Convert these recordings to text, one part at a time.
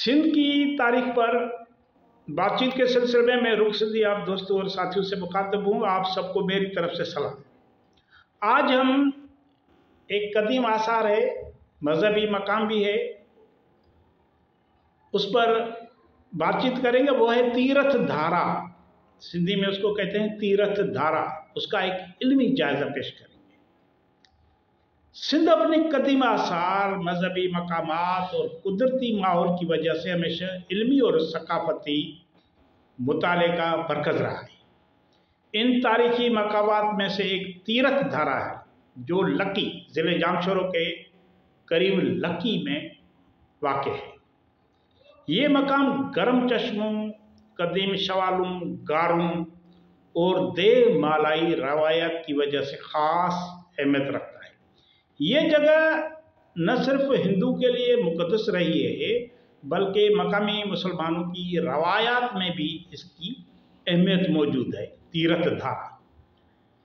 सिंध की तारीख पर बातचीत के सिलसिले में रुख सिंधी आप दोस्तों और साथियों से मुखातिब हूँ। आप सबको मेरी तरफ से सलाम। आज हम एक कदीम आसार है, मजहबी मकाम भी है, उस पर बातचीत करेंगे। वो है तीरथ धारा, सिंधी में उसको कहते हैं तीरथ धारा। उसका एक इल्मी जायजा पेश करेंगे। सिंध अपने कदीम आसार, मजहबी मकामात और कुदरती माहौल की वजह से हमेशा इल्मी और सकाफती मुताले का मरकज रहा है। इन तारीखी मकामात में से एक तीरथ धारा है जो लक्की जिले जामशोरों के करीब लक्की में वाक़ है। ये मकाम गर्म चश्मों, कदीम शवालूम, गारों और देव मालाई रवायत की वजह से ख़ास अहमियत रखता है। ये जगह न सिर्फ हिंदू के लिए मुक़द्दस रही है, बल्कि मकामी मुसलमानों की रवायात में भी इसकी अहमियत मौजूद है।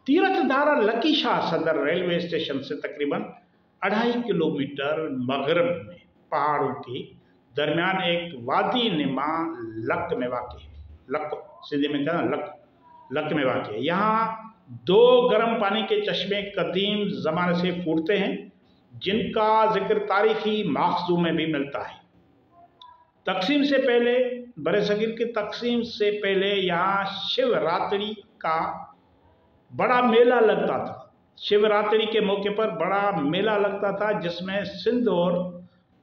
तीरथ धारा लकी शाह सदर रेलवे स्टेशन से तकरीबन 2.5 किलोमीटर मगरब में पहाड़ों के दरमियान एक वादी निमा लक में वाक़ है। लक सिंधी में कहना लक में वाक़ है। यहाँ 2 गर्म पानी के चश्मे कदीम ज़माने से फूटते हैं, जिनका जिक्र तारीखी माखज़ू में भी मिलता है। तकसीम से पहले, बरसगीर की तकसीम से पहले यहाँ शिवरात्रि का बड़ा मेला लगता था। शिवरात्रि के मौके पर बड़ा मेला लगता था, जिसमें सिंध और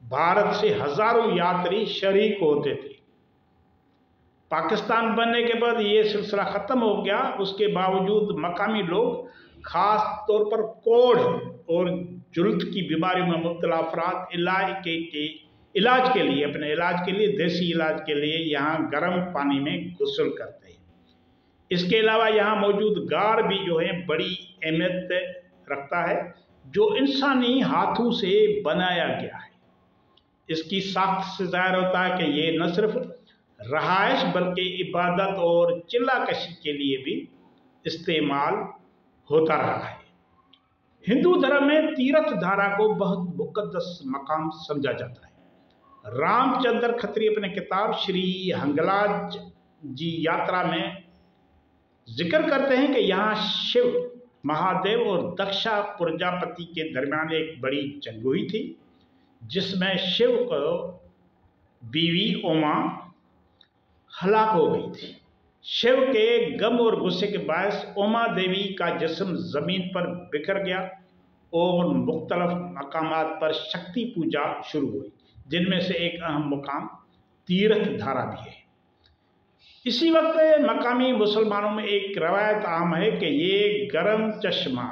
भारत से हज़ारों यात्री शरीक होते थे। पाकिस्तान बनने के बाद ये सिलसिला ख़त्म हो गया। उसके बावजूद मकामी लोग ख़ास तौर पर कोढ़ और जुल्द की बीमारियों में मुब्तला अफराद इलाज के लिए, अपने इलाज के लिए, देसी इलाज के लिए यहाँ गर्म पानी में गुस्ल करते हैं। इसके अलावा यहाँ मौजूद गार भी जो है बड़ी अहमियत रखता है, जो इंसानी हाथों से बनाया गया है। इसकी साख्त से ज़ाहिर होता है कि ये न सिर्फ रहायश बल्कि इबादत और चिल्ला कशी के लिए भी इस्तेमाल होता रहा है। हिंदू धर्म में तीरथ धारा को बहुत मुक़द्दस मकाम समझा जाता है। रामचंद्र खत्री अपने किताब श्री हंगलाज जी यात्रा में जिक्र करते हैं कि यहाँ शिव, महादेव और दक्षा प्रजापति के दरमियान एक बड़ी जंग हुई थी, जिसमें शिव को बीवी उमा हलाक हो गई थी। शिव के गम और गुस्से के बायस उमा देवी का जिस्म ज़मीन पर बिखर गया और मुख्तलिफ मकामात पर शक्ति पूजा शुरू हुई, जिनमें से एक अहम मुकाम तीरथ धारा भी है। इसी वक्त मकामी मुसलमानों में एक रवायत आम है कि ये गर्म चश्मा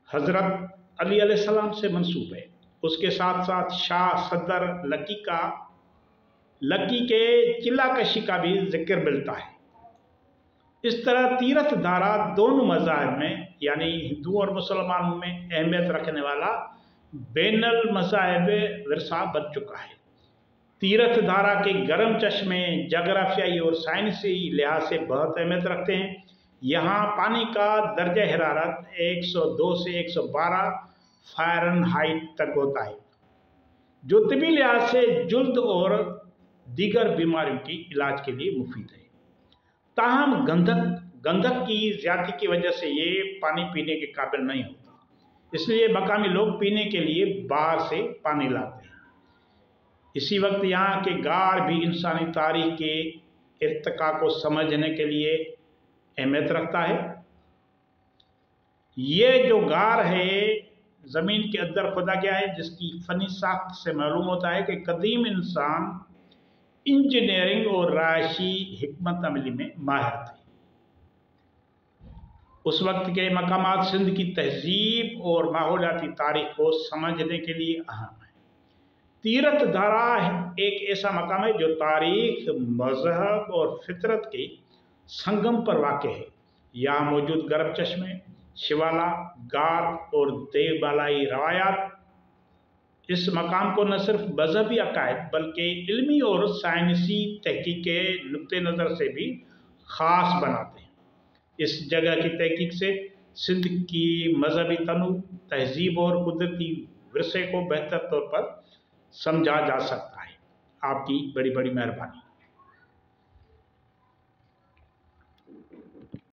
हज़रत अली अलैहिस्सलाम से मंसूब है। उसके साथ साथ शाह सदर लकी के चिल्ला कशी का भी जिक्र मिलता है। इस तरह तीरथ धारा दोनों मज़ाहिब में, यानी हिंदू और मुसलमानों में अहमियत रखने वाला बैनुल मज़ाहिब विरसा बन चुका है। तीरथ धारा के गर्म चश्मे जोग्राफियाई और साइंसी लिहाज से बहुत अहमियत रखते हैं। यहाँ पानी का दर्जा हरारत 102 से 112 फ़ारेनहाइट तक होता है, जो तिबी लिहाज से जुल्द और दीगर बीमारियों के इलाज के लिए मुफीद है। ताहम गंधक की ज़्यादती की वजह से ये पानी पीने के काबिल नहीं होता, इसलिए मकामी लोग पीने के लिए बाहर से पानी लाते हैं। इसी वक्त यहाँ के गार भी इंसानी तारीख के इर्तिका को समझने के लिए अहमियत रखता है। ये जो गार है ज़मीन के अंदर खुदा गया है, जिसकी फ़नी साख्त से मालूम होता है कि कदीम इंसान इंजीनियरिंग और रहायशी हिकमत अमली में माहिर थे। उस वक्त के मकामात सिंध की तहजीब और माहौलियाती तारीख को समझने के लिए अहम है। तीरथ धारा एक ऐसा मकाम है जो तारीख, मजहब और फितरत के संगम पर वाक़ है। यहाँ मौजूद गर्म चश्मे, शिवाला, गार और देवबालाई रवायात इस मकाम को न सिर्फ मजहबी अकायद बल्कि इल्मी और साइंसी तहकीक के नुक्ते नज़र से भी ख़ास बनाते हैं। इस जगह की तहकीक से सिंध की मजहबी तनु, तहजीब और कुदरती विरसे को बेहतर तौर पर समझा जा सकता है। आपकी बड़ी बड़ी मेहरबानी।